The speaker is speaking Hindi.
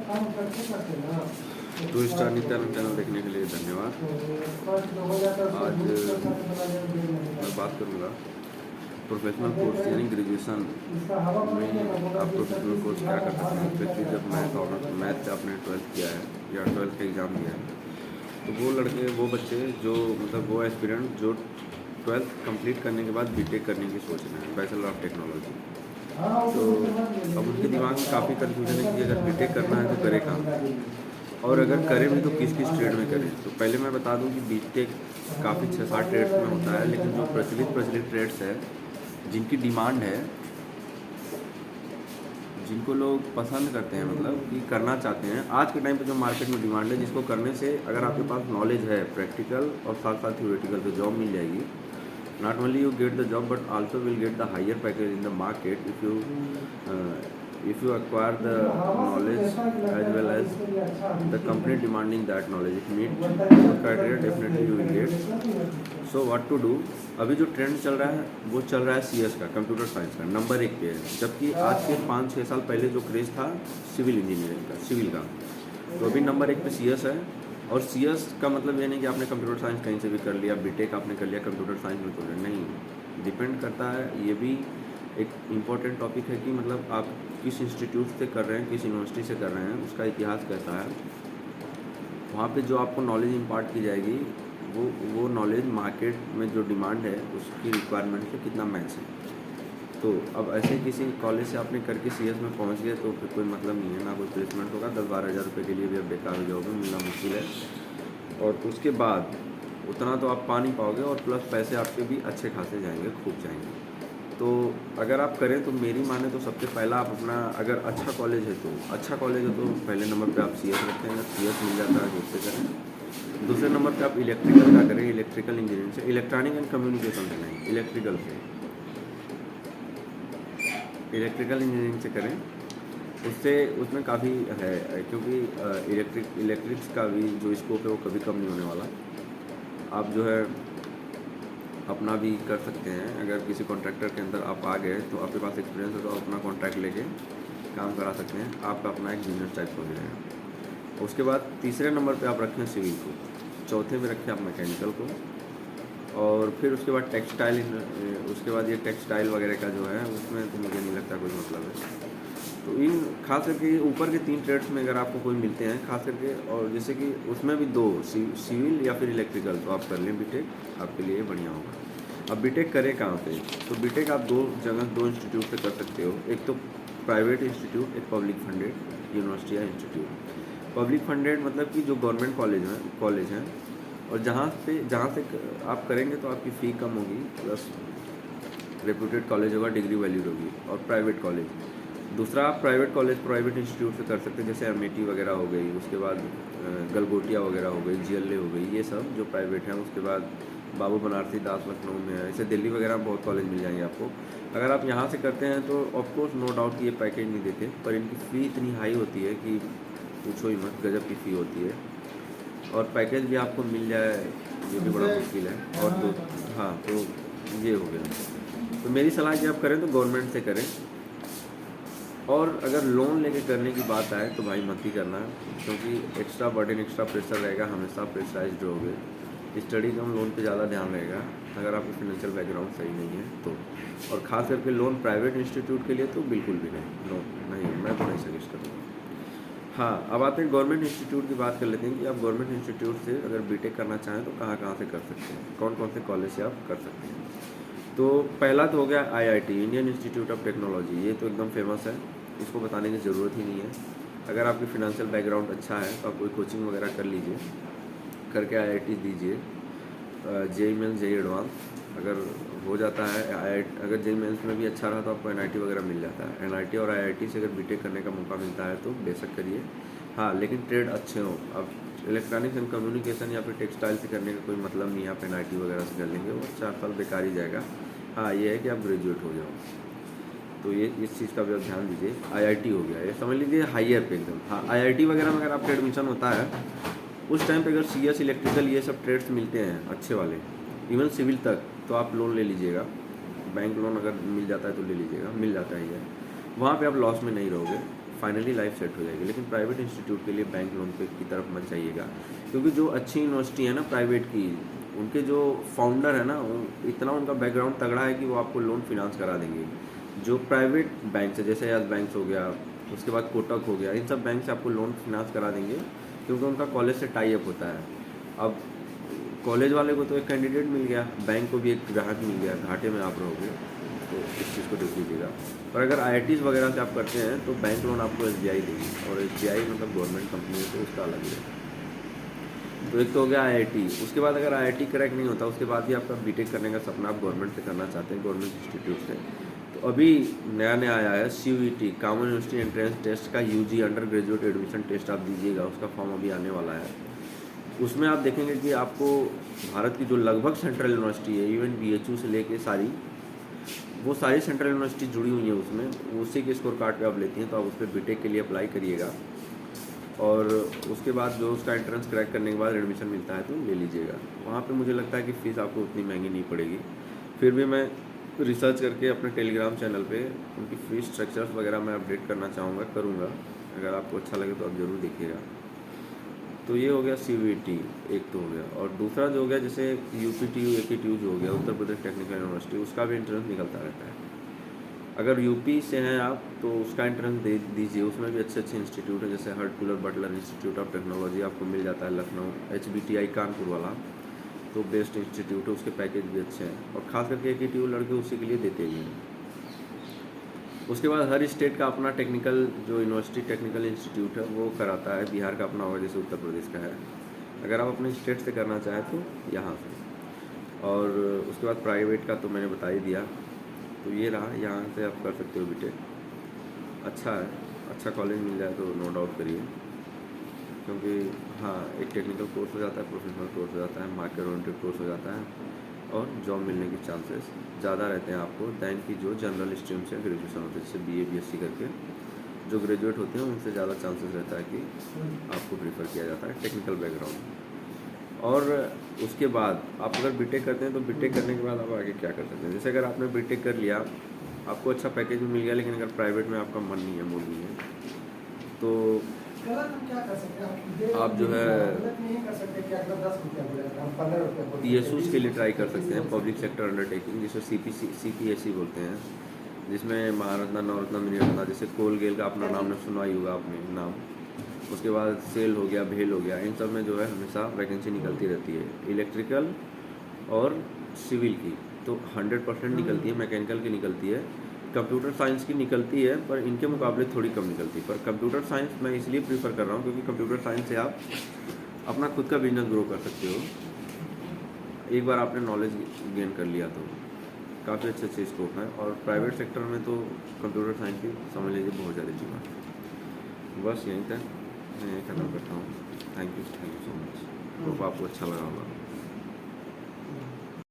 टू स्टार नित्यानंद चैनल देखने के लिए धन्यवाद। आज मैं बात करूँगा प्रोफेशनल कोर्स यानी ग्रेजुएशन में आप प्रोफेशनल कोर्स क्या कर सकते हैं। स्पेशली जब मैथ से आपने 12th किया है या 12th का एग्ज़ाम दिया है, तो वो लड़के, वो बच्चे जो मतलब वो एस्पिरेंट जो 12th कंप्लीट करने के बाद बीटेक करने की सोच रहे हैं, बैचलर ऑफ टेक्नोलॉजी। तो अब उनके दिमाग में काफ़ी कन्फ्यूजन है कि अगर बीटेक करना है तो करे कहाँ, और अगर करें भी तो किस किस ट्रेड में करें। तो पहले मैं बता दूं कि बीटेक काफ़ी 6-7 ट्रेड्स में होता है, लेकिन जो प्रचलित ट्रेड्स है, जिनकी डिमांड है, जिनको लोग पसंद करते हैं, मतलब कि करना चाहते हैं, आज के टाइम पे जो मार्केट में डिमांड है, जिसको करने से अगर आपके पास नॉलेज है प्रैक्टिकल और साथ साथ थ्योरेटिकल, तो जॉब मिल जाएगी। Not only you get the job, but also will get the higher package in the market if you acquire the knowledge as well as the company demanding that knowledge. If meet the criteria, definitely you will get. So what to do? अभी जो ट्रेंड चल रहा है वो चल रहा है CS का, कंप्यूटर साइंस का, नंबर 1 पे है। जबकि आज के 5-6 साल पहले जो क्रेज़ था सिविल इंजीनियरिंग का, सिविल का, तो अभी नंबर 1 पे CS है। और CS का मतलब ये नहीं कि आपने कंप्यूटर साइंस कहीं से भी कर लिया, बीटेक आपने कर लिया कंप्यूटर साइंस में, तो नहीं, डिपेंड करता है। ये भी एक इम्पॉर्टेंट टॉपिक है कि मतलब आप किस इंस्टीट्यूट से कर रहे हैं, किस यूनिवर्सिटी से कर रहे हैं, उसका इतिहास कैसा है। वहाँ पे जो आपको नॉलेज इम्पार्ट की जाएगी वो नॉलेज मार्केट में जो डिमांड है उसकी रिक्वायरमेंट से कितना मैच है। तो अब ऐसे किसी कॉलेज से आपने करके CS में पहुंच गए तो फिर कोई मतलब नहीं है, ना कोई प्लेसमेंट होगा। 10-12 हज़ार रुपये के लिए भी अब बेकार जॉब में मिलना मुश्किल है, और उसके बाद उतना तो आप पा नहीं पाओगे, और प्लस पैसे आपके भी अच्छे खासे जाएंगे, खूब जाएंगे। तो अगर आप करें तो मेरी माने तो सबसे पहला आप अपना, अगर अच्छा कॉलेज है तो पहले नंबर पे आप CS रखें। अगर CS मिल जाता है तो उससे करें। दूसरे नंबर पे आप इलेक्ट्रिकल का करें, इलेक्ट्रिकल इंजीनियरिंग से, इलेक्ट्रॉनिक एंड कम्युनिकेशन से नहीं, इलेक्ट्रिकल इंजीनियरिंग से करें। उसमें काफ़ी है, क्योंकि इलेक्ट्रिक्स का भी जो स्कोप है वो कभी कम नहीं होने वाला। आप जो है अपना भी कर सकते हैं। अगर किसी कॉन्ट्रैक्टर के अंदर आप आ गए तो आपके पास एक्सपीरियंस है, तो आप अपना कॉन्ट्रैक्ट लेके काम करा सकते हैं। आपका अपना एक बिजनेस टाइप हो जाएगा। उसके बाद तीसरे नंबर पे आप रखें सिविल को, चौथे में रखें आप मैकेनिकल को, और फिर उसके बाद टेक्सटाइल, उसके बाद ये टेक्सटाइल वगैरह का जो है उसमें तो मुझे नहीं लगता कोई मतलब है। तो इन खास करके ऊपर के 3 ट्रेड्स में अगर आपको कोई मिलते हैं खास करके, और जैसे कि उसमें भी 2 सिविल या फिर इलेक्ट्रिकल, तो आप कर लें बीटेक, आपके लिए बढ़िया होगा। अब बीटेक करें कहाँ पे? तो बीटेक आप 2 जगह 2 इंस्टीट्यूट से कर सकते हो। एक तो प्राइवेट इंस्टीट्यूट, एक पब्लिक फंडेड यूनिवर्सिटी या इंस्टीट्यूट। पब्लिक फंडेड मतलब कि जो गवर्नमेंट कॉलेज हैं, और जहाँ से आप करेंगे तो आपकी फ़ी कम होगी, प्लस रेप्यूटेड कॉलेज होगा, डिग्री वैल्यूड होगी। और प्राइवेट कॉलेज, दूसरा आप प्राइवेट इंस्टीट्यूट से कर सकते हैं, जैसे MIT वगैरह हो गई, उसके बाद गलगोटिया वगैरह हो गई, GLA हो गई, ये सब जो प्राइवेट हैं। उसके बाद बाबू बनारसी दास लखनऊ में है, ऐसे दिल्ली वगैरह में बहुत कॉलेज मिल जाएंगे आपको। अगर आप यहाँ से करते हैं तो ऑफकोर्स नो डाउट ये पैकेज नहीं देते, पर इनकी फ़ी इतनी हाई होती है कि पूछो ही मत, गजब की फ़ी होती है। और पैकेज भी आपको मिल जाए ये भी बड़ा मुश्किल है। और तो हाँ, तो ये हो गया। तो मेरी सलाह कि आप करें तो गवर्नमेंट से करें। और अगर लोन लेके करने की बात आए तो भाई मत ही करना, क्योंकि एक्स्ट्रा बर्डन, एक्स्ट्रा प्रेशर रहेगा, हमेशा प्रेशराइज्ड रहोगे। स्टडी कम, लोन पे ज़्यादा ध्यान रहेगा अगर आपका फाइनेंशियल बैकग्राउंड सही नहीं है तो। और ख़ास करके लोन प्राइवेट इंस्टीट्यूट के लिए तो बिल्कुल भी नहीं, नो नहीं, मैं तो नहीं सजेस्ट करूँगा। हाँ, अब आते हैं गवर्नमेंट इंस्टीट्यूट की बात कर लेते हैं कि आप गवर्नमेंट इंस्टीट्यूट से अगर बीटेक करना चाहें तो कहाँ कहाँ से कर सकते हैं, कौन कौन से कॉलेज से आप कर सकते हैं। तो पहला तो हो गया IIT, Indian institute of technology. ये तो एकदम फेमस है, इसको बताने की ज़रूरत ही नहीं है। अगर आपकी फ़िनेंशियल बैकग्राउंड अच्छा है तो आप कोई कोचिंग वगैरह कर लीजिए, करके IIT दीजिए। JEE मेंस, JEE एडवांस अगर हो जाता है, अगर JEE मेंस में भी अच्छा रहा तो आपको NIT वगैरह मिल जाता है। NIT और IIT से अगर बीटेक करने का मौका मिलता है तो बेशक करिए। हाँ, लेकिन ट्रेड अच्छे हों। अब इलेक्ट्रॉनिक्स एंड कम्युनिकेशन या फिर टेक्सटाइल से करने का कोई मतलब नहीं है, आप NIT वगैरह से कर लेंगे, वो 4 साल बेकार ही जाएगा। हाँ, ये है कि आप ग्रेजुएट हो जाओ, तो ये इस चीज़ का भी आप ध्यान दीजिए। IIT हो गया, ये समझ लीजिए हाईयर पे एकदम। हाँ, IIT वगैरह में अगर आपका एडमिशन होता है उस टाइम पे अगर CS, इलेक्ट्रिकल, ये सब ट्रेड्स मिलते हैं अच्छे वाले, इवन सिविल तक, तो आप लोन ले लीजिएगा। बैंक लोन अगर मिल जाता है तो ले लीजिएगा, मिल जाता है ये। वहाँ पे आप लॉस में नहीं रहोगे, फाइनली लाइफ सेट हो जाएगी। लेकिन प्राइवेट इंस्टीट्यूट के लिए बैंक लोन पे की तरफ मत जाइएगा, क्योंकि जो अच्छी यूनिवर्सिटी है ना प्राइवेट की, उनके जो फाउंडर है ना, इतना उनका बैकग्राउंड तगड़ा है कि वो आपको लोन फिनांस करा देंगे। जो प्राइवेट बैंक है जैसे यस बैंक हो गया, उसके बाद कोटक हो गया, इन सब बैंक से आपको लोन फिनांस करा देंगे, क्योंकि उनका कॉलेज से टाई अप होता है। अब कॉलेज वाले को तो एक कैंडिडेट मिल गया, बैंक को भी एक ग्राहक मिल गया, घाटे में आप रहोगे, तो इस चीज़ को देख लीजिएगा। पर अगर IITs वगैरह से आप करते हैं तो बैंक लोन आपको SBI देगी, और SBI मतलब गवर्नमेंट कंपनी है तो उसका अलग है। तो एक तो हो गया IIT। उसके बाद अगर IIT क्रैक नहीं होता, उसके बाद भी आपका बीटेक करने का सपना आप गवर्नमेंट से करना चाहते हैं, गवर्नमेंट इंस्टीट्यूट से, तो अभी नया नया आया है CUET, common university entrance test का UG under graduate admission test आप दीजिएगा, उसका फॉर्म अभी आने वाला है। उसमें आप देखेंगे कि आपको भारत की जो लगभग सेंट्रल यूनिवर्सिटी है, इवन BHU से लेके सारी, वो सारी सेंट्रल यूनिवर्सिटी जुड़ी हुई है उसमें, उसी के स्कोर कार्ड पे आप लेती हैं, तो आप उस पर बीटेक के लिए अप्लाई करिएगा, और उसके बाद जो उसका एंट्रेंस क्रैक करने के बाद एडमिशन मिलता है तो ले लीजिएगा। वहाँ पे मुझे लगता है कि फ़ीस आपको उतनी महंगी नहीं पड़ेगी। फिर भी मैं रिसर्च करके अपने टेलीग्राम चैनल पे उनकी फ़ीस स्ट्रक्चर्स वगैरह मैं अपडेट करना चाहूँगा, करूँगा। अगर आपको अच्छा लगे तो आप ज़रूर देखिएगा। तो ये हो गया CUET, एक तो हो गया। और दूसरा जो हो गया जैसे UPTU AKTU जो हो गया, उत्तर प्रदेश टेक्निकल यूनिवर्सिटी, उसका भी एंट्रेंस निकलता रहता है। अगर यूपी से हैं आप तो उसका एंट्रेंस दे दीजिए, उसमें भी अच्छे अच्छे इंस्टीट्यूट है, जैसे Harcourt Butler institute of technology आपको मिल जाता है लखनऊ, HBTI कानपुर वाला, तो बेस्ट इंस्टीट्यूट है, उसके पैकेज भी अच्छे हैं, और खास करके AKTU लड़के उसी के लिए देते भी हैं। उसके बाद हर स्टेट का अपना टेक्निकल जो यूनिवर्सिटी टेक्निकल इंस्टीट्यूट है वो कराता है। बिहार का अपना होगा, जैसे उत्तर प्रदेश का है। अगर आप अपने स्टेट से करना चाहें तो यहाँ से, और उसके बाद प्राइवेट का तो मैंने बता ही दिया। तो ये रहा, यहाँ से आप कर सकते हो बीटेक। अच्छा है, अच्छा कॉलेज मिल जाए तो नो डाउट करिए, क्योंकि हाँ एक टेक्निकल कोर्स हो जाता है, प्रोफेशनल कोर्स हो जाता है, मार्केट ओरिएंटेड कोर्स हो जाता है, और जॉब मिलने के चांसेस ज़्यादा रहते हैं आपको दैन की जो जनरल स्ट्रीम से ग्रेजुएशन होते हैं, जैसे BA BSc करके जो ग्रेजुएट होते हैं उनसे ज़्यादा चांसेस रहता है कि आपको प्रीफर किया जाता है टेक्निकल बैकग्राउंड। और उसके बाद आप अगर बीटेक करते हैं तो बीटेक करने के बाद आप आगे क्या कर सकते हैं। जैसे अगर आपने बीटेक कर लिया, आपको अच्छा पैकेज भी मिल गया, लेकिन अगर प्राइवेट में आपका मन नहीं है, मूड नहीं है, तो आप जो है PSUs के लिए ट्राई कर सकते हैं, पब्लिक सेक्टर अंडरटेकिंग, जिसे CPSC बोलते हैं, जिसमें महारत्ना, नवरत्ना, मिनीरत्ना, जैसे कोल गेल का अपना नाम ने सुना ही होगा आपने नाम। उसके बाद सेल हो गया, भेल हो गया, इन सब में जो है हमेशा वैकेंसी निकलती रहती है, इलेक्ट्रिकल और सिविल की तो 100% निकलती है, मैकेनिकल की निकलती है, कंप्यूटर साइंस की निकलती है, पर इनके मुकाबले थोड़ी कम निकलती है। पर कंप्यूटर साइंस मैं इसलिए प्रीफर कर रहा हूँ क्योंकि कंप्यूटर साइंस से आप अपना खुद का बिजनेस ग्रो कर सकते हो। एक बार आपने नॉलेज गेन कर लिया तो काफ़ी अच्छे स्कोप है, और प्राइवेट सेक्टर में तो कंप्यूटर साइंस की समझ लीजिए बहुत ज़्यादा डिमांड। बस यहीं तक मैं यही खत्म करता हूँ। Thank you so much. Hope आपको अच्छा लगा होगा।